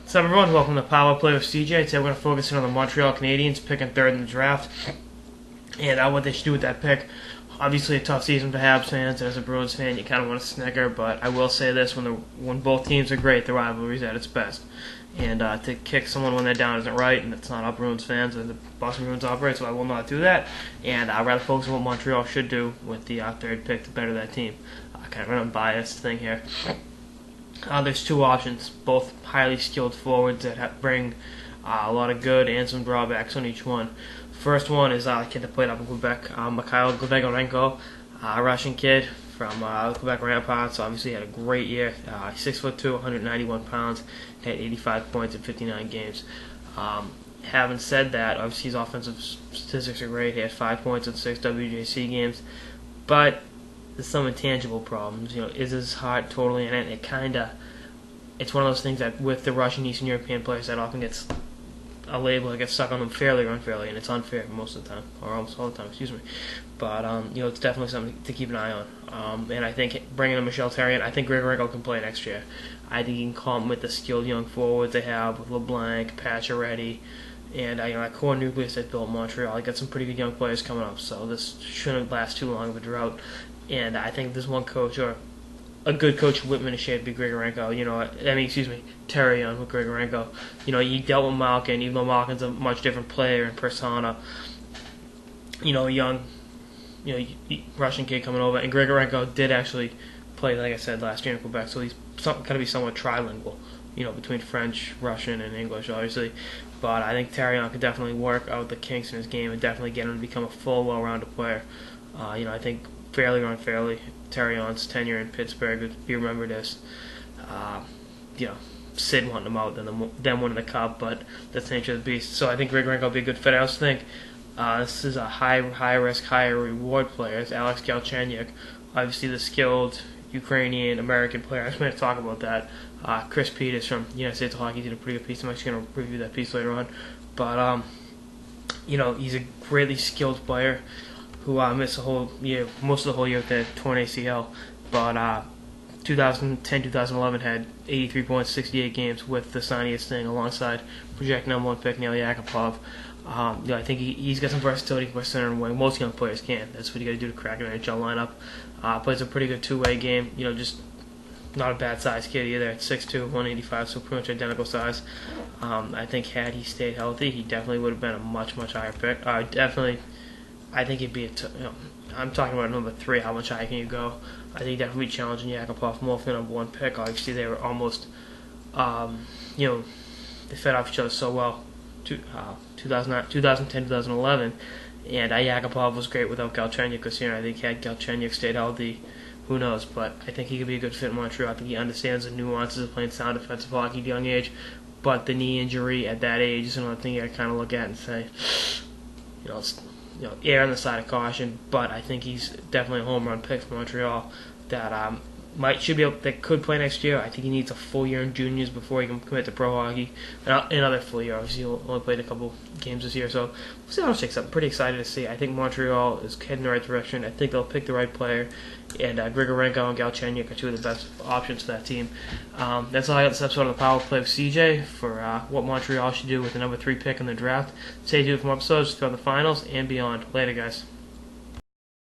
What's up, everyone? Welcome to Power Play with CJ. Today we're going to focus in on the Montreal Canadiens, picking third in the draft, and what they should do with that pick. Obviously, a tough season for Habs fans, and as a Bruins fan, you kind of want to snicker, but I will say this, when both teams are great, the rivalry is at its best. And to kick someone when they're down isn't right, and it's not how Bruins fans and the Boston Bruins operate, so I will not do that. And I'd rather focus on what Montreal should do with the third pick to better that team. Kind of an unbiased thing here. There's two options, both highly skilled forwards that bring a lot of good and some drawbacks on each one. First one is a kid that played up in Quebec, Mikhail Grigorenko, a Russian kid from Quebec Ramparts. Obviously had a great year. 6'2", 191 pounds, had 85 points in 59 games. Having said that, obviously his offensive statistics are great. He had 5 points in 6 WJC games, but there's some intangible problems. Is his heart totally in it? It's one of those things that with the Russian Eastern European players that often gets a label that gets stuck on them fairly or unfairly, and it's unfair most of the time, or almost all the time, excuse me. But it's definitely something to keep an eye on. And I think bringing in Michel Therrien, I think Grigorenko can play next year. I think he can complement the skilled young forwards they have with LeBlanc, Pacioretty, and that core nucleus that built Montreal. I got some pretty good young players coming up, so this shouldn't last too long of a drought. And I think there's one coach, or a good coach, Whitman is shaped to be Grigorenko. Therrien with Grigorenko. He dealt with Malkin, even though Malkin's a much different player in persona. Young, Russian kid coming over, and Grigorenko did actually play, like I said, last year in Quebec, so he's going to be somewhat trilingual, between French, Russian, and English, obviously. But I think Therrien could definitely work out the kinks in his game and definitely get him to become a full, well-rounded player. I think fairly or unfairly, Therrien's tenure in Pittsburgh would be remembered as, Sid wanting him out, them winning the cup, but that's the nature of the beast. So I think Grigorenko will be a good fit. I also think this is a high-risk, high-reward player. It's Alex Galchenyuk, obviously the skilled Ukrainian-American player. I was going to talk about that. Chris Peters from United States of Hockey did a pretty good piece. I'm actually going to review that piece later on. But, he's a greatly skilled player who missed the whole year, most of the whole year with the torn ACL, but 2010-2011 had 83 points, 68 games with the Sanias thing alongside projected #1 pick Neil Yakupov. I think he's got some versatility for center and wing. Most young players can. That's what you got to do to crack an NHL lineup. Plays a pretty good two-way game. Just not a bad size kid either. At 6'2", 185, so pretty much identical size. I think had he stayed healthy, he definitely would have been a much higher pick. I think he'd be I'm talking about number 3. How much higher can you go? I think he'd definitely be challenging Yakupov more for the #1 pick. Obviously, they were almost, they fed off each other so well. 2010, 2011, and Yakupov was great without Galchenyuk this year. I think had Galchenyuk stayed healthy, who knows? But I think he could be a good fit in Montreal. I think he understands the nuances of playing sound defensive hockey at a young age, but the knee injury at that age is another thing you got to kind of look at and say, err on the side of caution, but I think he's definitely a home run pick for Montreal that that could play next year. I think he needs a full year in juniors before he can commit to pro hockey. Another full year, obviously, he only played a couple games this year, so we'll see how it shakes up. I'm pretty excited to see. I think Montreal is heading in the right direction. I think they'll pick the right player, and Grigorenko and Galchenyuk are two of the best options for that team. That's all I got this episode of the Power Play with CJ for what Montreal should do with the #3 pick in the draft. Stay tuned for more episodes throughout the finals and beyond. Later, guys.